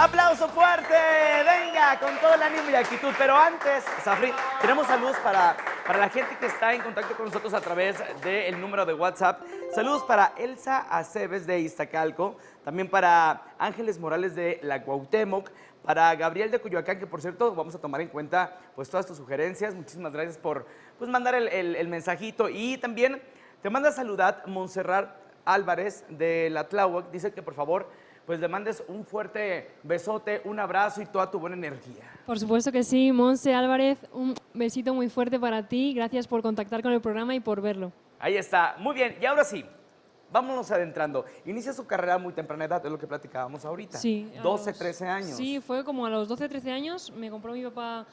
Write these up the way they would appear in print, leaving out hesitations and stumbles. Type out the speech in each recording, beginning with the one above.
¡Aplauso fuerte! Venga, con todo el ánimo y actitud. Pero antes, Safri, tenemos saludos para la gente que está en contacto con nosotros a través del número de WhatsApp. Saludos para Elsa Aceves de Iztacalco, también para Ángeles Morales de la Cuauhtémoc, para Gabriel de Coyoacán, que por cierto vamos a tomar en cuenta pues todas tus sugerencias. Muchísimas gracias por pues, mandar el mensajito. Y también te manda a saludar Montserrat Álvarez de la Tláhuac. Dice que por favor pues le mandes un fuerte besote, un abrazo y toda tu buena energía. Por supuesto que sí, Monse Álvarez, un besito muy fuerte para ti. Gracias por contactar con el programa y por verlo. Ahí está, muy bien. Y ahora sí, vámonos adentrando. Inicia su carrera a muy temprana edad, es lo que platicábamos ahorita. Sí. 12, 13 años. Sí, fue como a los 12, 13 años, me compró mi papá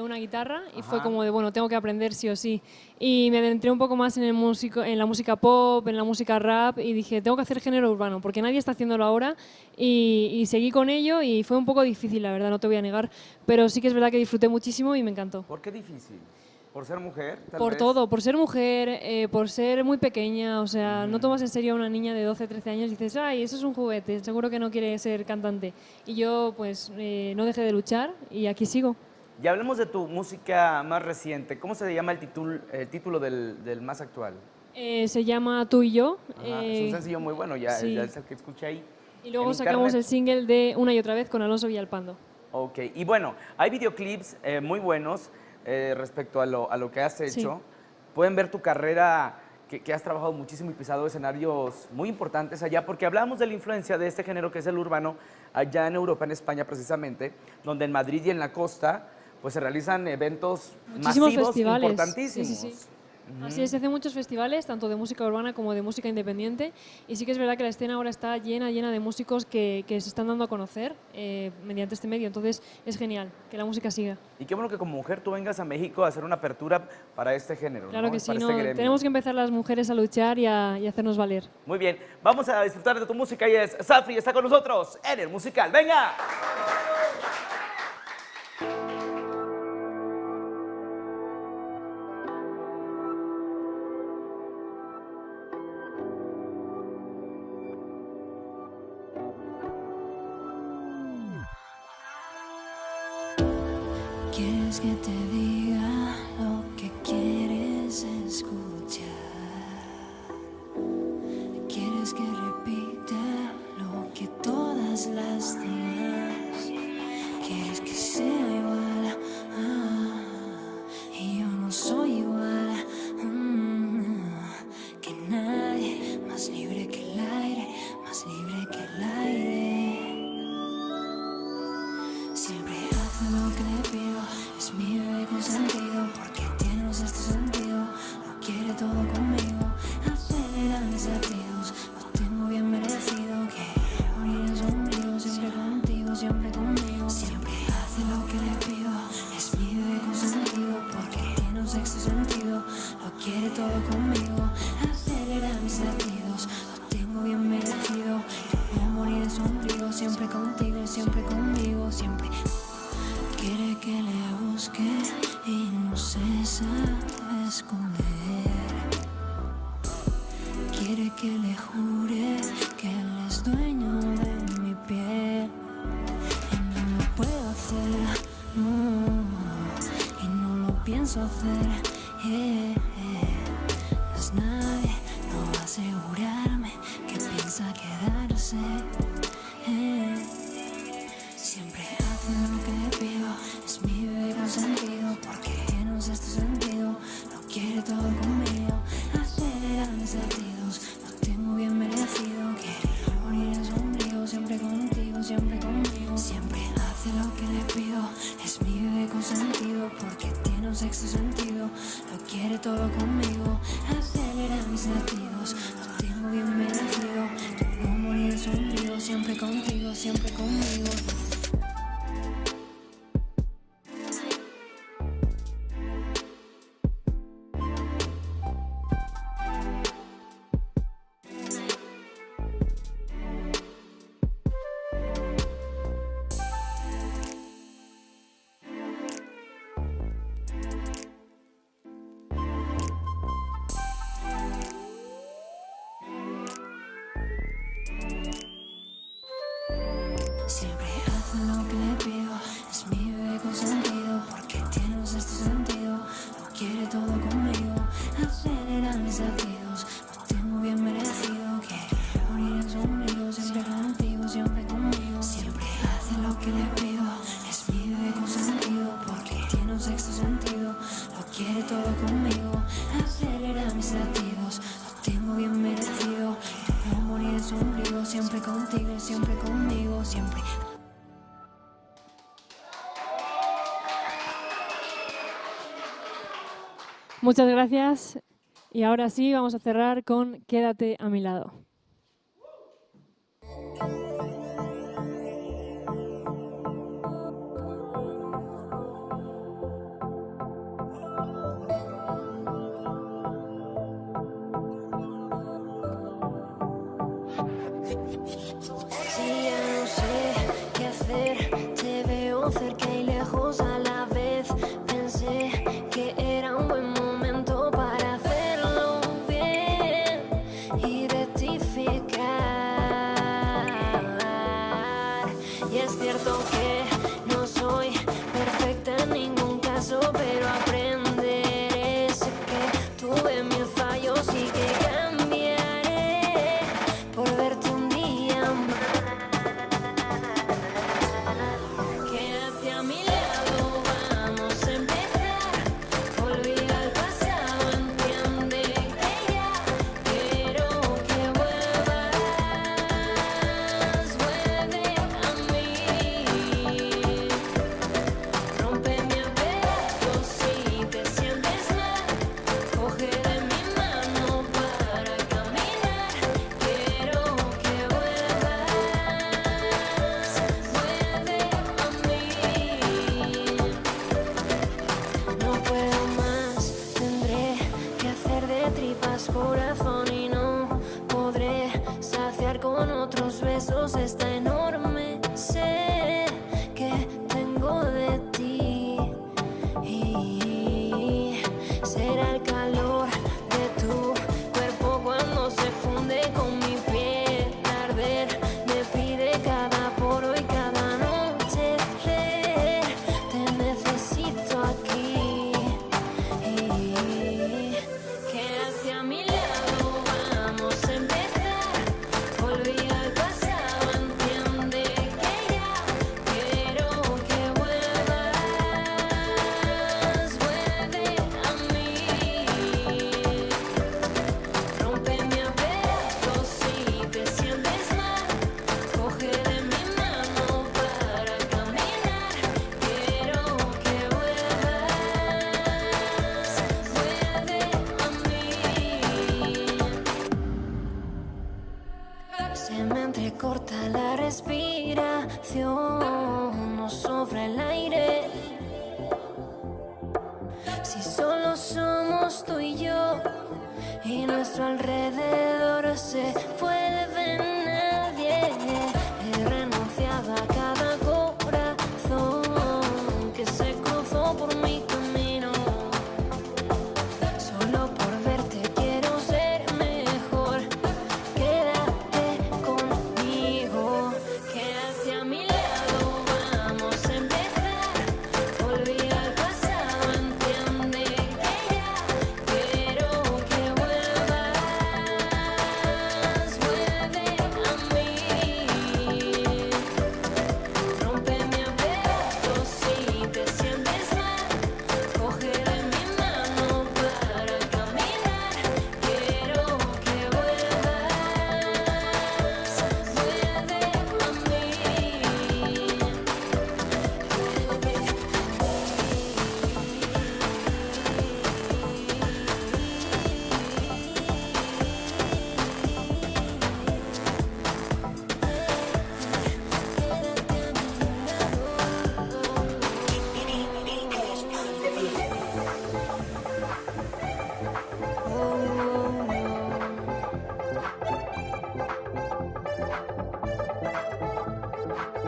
una guitarra y Ajá. fue como de, bueno, tengo que aprender sí o sí. Y me adentré un poco más en la música pop, en la música rap y dije, tengo que hacer género urbano porque nadie está haciéndolo ahora y seguí con ello y fue un poco difícil, la verdad, no te voy a negar, pero sí que es verdad que disfruté muchísimo y me encantó. ¿Por qué difícil? ¿Por ser mujer? Por todo, por ser mujer, por ser muy pequeña, o sea, no tomas en serio a una niña de 12, 13 años y dices, ay, eso es un juguete, seguro que no quiere ser cantante. Y yo, pues, no dejé de luchar y aquí sigo. Y hablemos de tu música más reciente. ¿Cómo se llama el título del más actual? Se llama Tú y yo. Ajá, es un sencillo muy bueno, ya, sí. ya es el que escuché ahí. Y luego en sacamos internet. el single de Una y otra vez con Alonso Villalpando. Ok, y bueno, hay videoclips muy buenos respecto a lo que has hecho. Sí. Pueden ver tu carrera, que has trabajado muchísimo y pisado escenarios muy importantes allá, porque hablamos de la influencia de este género que es el urbano allá en Europa, en España precisamente, donde en Madrid y en la costa pues se realizan eventos Muchísimos masivos festivales. importantísimos. Sí, sí, sí. Así es, se hacen muchos festivales, tanto de música urbana como de música independiente, y sí que es verdad que la escena ahora está llena de músicos que se están dando a conocer mediante este medio, entonces es genial que la música siga. Y qué bueno que como mujer tú vengas a México a hacer una apertura para este género. Claro ¿no? que sí, Para no, este gremio. tenemos que empezar las mujeres a luchar y a hacernos valer. Muy bien, vamos a disfrutar de tu música y es Safri está con nosotros en el musical. ¡Venga! ¿Quieres que te diga lo que quieres escuchar? ¿Quieres que repita lo que todas las demás? ¿Quieres que sea igual? Y yo no soy igual que nadie, más libre que el aire, más libre que el aire. Siempre hace lo que le pido, es mi bebé consentido, porque tiene un sexto sentido, lo quiere todo conmigo, acelera mis latidos, lo tengo bien merecido, quiere morir en su ombligo, siempre contigo, siempre conmigo. Siempre hace lo que le pido, es mi bebé consentido, porque tiene un sexto sentido, lo quiere todo conmigo, acelera mis latidos, lo tengo bien merecido, quiere morir en su ombligo, siempre contigo, siempre conmigo, siempre. Quiere que le busque y no se sabe esconder. Quiere que le jure que él es dueño de mi piel. Y no lo puedo hacer, no, y no lo pienso hacer. No es nadie, no va a asegurarme que piensa quedarse. Siempre hace lo que le pido, es mi bebé consentido, porque tiene un sexto sentido, lo quiere todo conmigo, acelera mis latidos, lo tengo bien merecido, quiere morir en su ombligo, siempre contigo, siempre conmigo. Siempre hace lo que le pido, es mi bebé consentido, porque tiene un sexto sentido, lo quiere todo conmigo, acelera mis latidos, lo tengo bien merecido, quiero morir en su ombligo, siempre contigo, siempre conmigo. Siempre Muchas gracias. Y ahora sí, vamos a cerrar con Quédate a mi lado. Si ya no sé qué hacer, te veo cerca y lejos a la vez. Pensé que era un buen momento para hacerlo bien y rectificar. Y es cierto que no soy perfecta en ningún caso, pero aprenderé. Sé que tuve mil fallos y que cambiaré por verte un día más. Quédate a mi lado, vamos a empezar. Olvida el pasado, entiende que ya quiero que vuelvas. Vuelve a mí. Rómpeme a pedazos si te sientes mal. Coge de mi mano para caminar. Quiero que vuelvas. Vuelve a mí. No puedo más, tendré que hacer de tripas corazón y no podré saciar con otros besos esta enorme sed que tengo de ti. Y será el calor de tu cuerpo cuando se funde con mi piel. Arder me pide cada poro y cada noche. Te necesito aquí. Y quédate a mi lado, vamos a empezar. Olvida el pasado, entiende que ya quiero que vuelvas. Vuelve a mí. Rómpeme a pedazos si te sientes mal. Coge de mi mano para caminar. Quiero que vuelvas. Vuelve a mí. Se me entrecorta la respiración, no sobra el aire. Si solo somos tú y yo, y nuestro alrededor se vuelve nadie. He renunciado a cada corazón que se cruzó por mi camino. Solo por verte quiero ser mejor. Quédate conmigo, quédate a mi lado, vamos a empezar. Olvida el pasado, entiende que ya quiero que vuelvas. Vuelve a mí. Rómpeme a pedazos si te sientes mal. Coge de mi mano para caminar. Quiero que vuelvas. Vuelve a mí.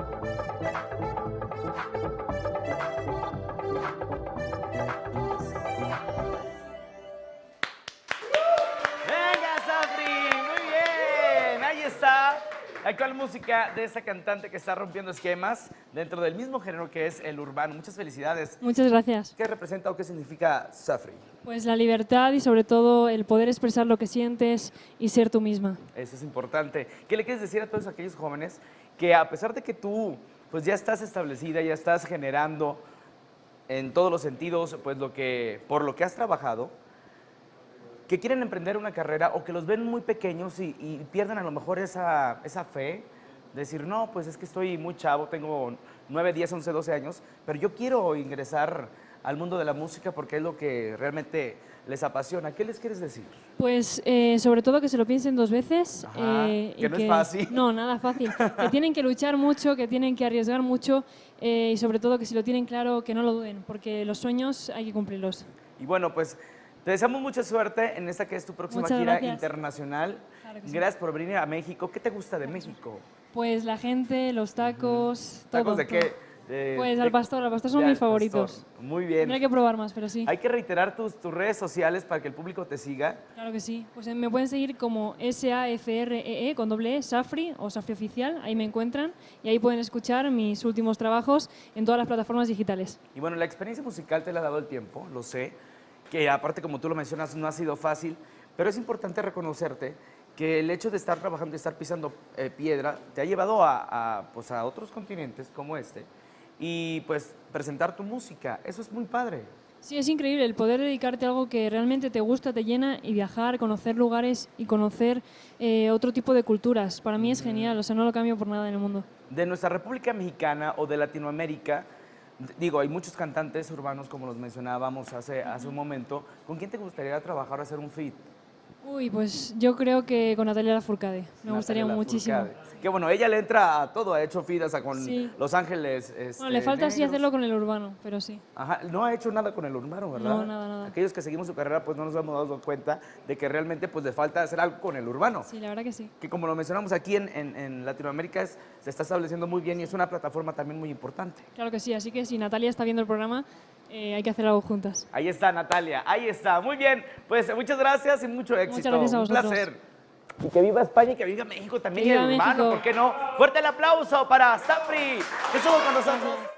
¡Venga, Safri! ¡Muy bien! Ahí está la actual música de esta cantante que está rompiendo esquemas dentro del mismo género que es el urbano. Muchas felicidades. Muchas gracias. ¿Qué representa o qué significa Safri? Pues la libertad y sobre todo el poder expresar lo que sientes y ser tú misma. Eso es importante. ¿Qué le quieres decir a todos aquellos jóvenes que a pesar de que tú pues ya estás establecida, ya estás generando en todos los sentidos pues por lo que has trabajado, que quieren emprender una carrera o que los ven muy pequeños y pierden a lo mejor esa fe de decir, no, pues es que estoy muy chavo, tengo 9, 10, 11, 12 años, pero yo quiero ingresar al mundo de la música porque es lo que realmente les apasiona. ¿Qué les quieres decir? Pues sobre todo que se lo piensen 2 veces. Ajá, y que no es fácil. No, nada fácil. Que tienen que luchar mucho, que tienen que arriesgar mucho y sobre todo que si lo tienen claro, que no lo duden, porque los sueños hay que cumplirlos. Y bueno, pues te deseamos mucha suerte en esta que es tu próxima Muchas gira gracias. internacional. Claro que sí. Gracias por venir a México. ¿Qué te gusta de México? Pues la gente, los tacos, todo. ¿Tacos de todo. qué? Pues al pastor son Ya, mis al favoritos. pastor. Muy bien. Tendré que probar más, pero sí. Hay que reiterar tus redes sociales para que el público te siga. Claro que sí. Pues me pueden seguir como SAFREE con doble E, Safri o Safri Oficial. Ahí me encuentran y ahí pueden escuchar mis últimos trabajos en todas las plataformas digitales. Y bueno, la experiencia musical te la ha dado el tiempo, lo sé, que aparte como tú lo mencionas no ha sido fácil, pero es importante reconocerte que el hecho de estar trabajando, de estar pisando piedra, te ha llevado pues a otros continentes como este y pues presentar tu música. Eso es muy padre. Sí, es increíble el poder dedicarte a algo que realmente te gusta, te llena y viajar, conocer lugares y conocer otro tipo de culturas. Para mí es genial, o sea, no lo cambio por nada en el mundo. De nuestra República Mexicana o de Latinoamérica, digo, hay muchos cantantes urbanos, como los mencionábamos hace un momento. ¿Con quién te gustaría trabajar o hacer un feat? Uy, pues yo creo que con Natalia Lafourcade. Me gustaría Natalia muchísimo. Lafourcade. Que bueno, ella le entra a todo, ha hecho feat hasta con Sí. Los Ángeles. Bueno, le falta sí Negros. hacerlo con el urbano, pero sí. Ajá, no ha hecho nada con el urbano, ¿verdad? No, nada. Aquellos que seguimos su carrera, pues no nos hemos dado cuenta de que realmente pues le falta hacer algo con el urbano. Sí, la verdad que sí. Que como lo mencionamos aquí en Latinoamérica, se está estableciendo muy bien y es una plataforma también muy importante. Claro que sí, así que si Natalia está viendo el programa, hay que hacer algo juntas. Ahí está Natalia, ahí está. Muy bien, pues muchas gracias y mucho éxito. gracias a Un vosotros. placer. Y que viva España y que viva México también Que y viva el urbano, México. ¿por qué no? Fuerte el aplauso para Safri, que estuvo con nosotros.